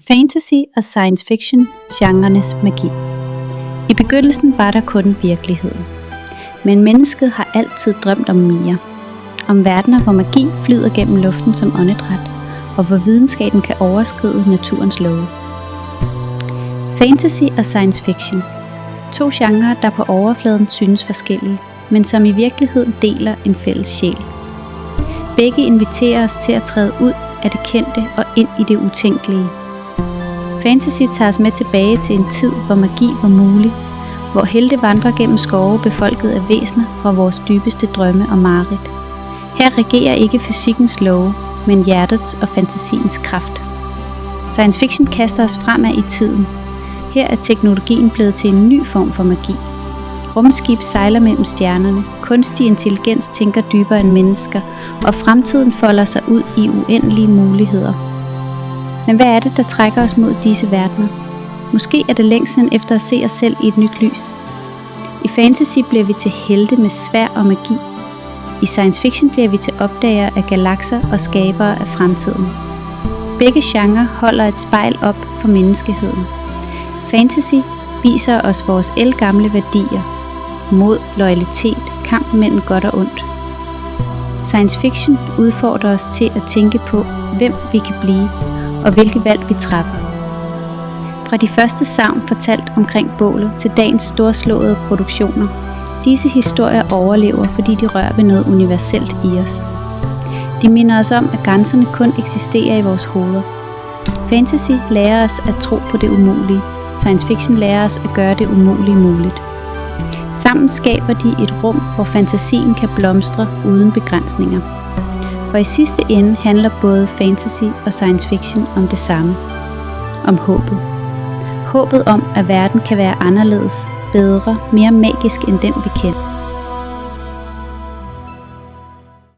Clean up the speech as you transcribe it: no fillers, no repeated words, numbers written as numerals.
Fantasy og science fiction, genrenes magi. I begyndelsen var der kun virkeligheden. Men mennesket har altid drømt om mere. Om verdener, hvor magi flyder gennem luften som åndedræt, og hvor videnskaben kan overskride naturens love. Fantasy og science fiction. To genrer, der på overfladen synes forskellige, men som i virkeligheden deler en fælles sjæl. Begge inviterer os til at træde ud af det kendte og ind i det utænkelige. Fantasy tager os med tilbage til en tid, hvor magi var mulig, hvor helte vandrer gennem skove befolket af væsener fra vores dybeste drømme og mareridt. Her regerer ikke fysikkens love, men hjertets og fantasiens kraft. Science fiction kaster os fremad i tiden. Her er teknologien blevet til en ny form for magi. Rumskib sejler mellem stjernerne, kunstig intelligens tænker dybere end mennesker, og fremtiden folder sig ud i uendelige muligheder. Men hvad er det, der trækker os mod disse verdener? Måske er det længslen efter at se os selv i et nyt lys. I fantasy bliver vi til helte med sværd og magi. I science fiction bliver vi til opdagere af galakser og skabere af fremtiden. Begge genrer holder et spejl op for menneskeheden. Fantasy viser os vores ældgamle værdier. Mod, loyalitet, kampen mellem godt og ondt. Science fiction udfordrer os til at tænke på, hvem vi kan blive, og hvilke valg vi træffer. Fra de første sagn fortalt omkring bålet til dagens storslåede produktioner. Disse historier overlever, fordi de rører ved noget universelt i os. De minder os om, at grænserne kun eksisterer i vores hoveder. Fantasy lærer os at tro på det umulige. Science fiction lærer os at gøre det umulige muligt. Sammen skaber de et rum, hvor fantasien kan blomstre uden begrænsninger. For i sidste ende handler både fantasy og science fiction om det samme. Om håbet. Håbet om, at verden kan være anderledes, bedre, mere magisk end den vi kender.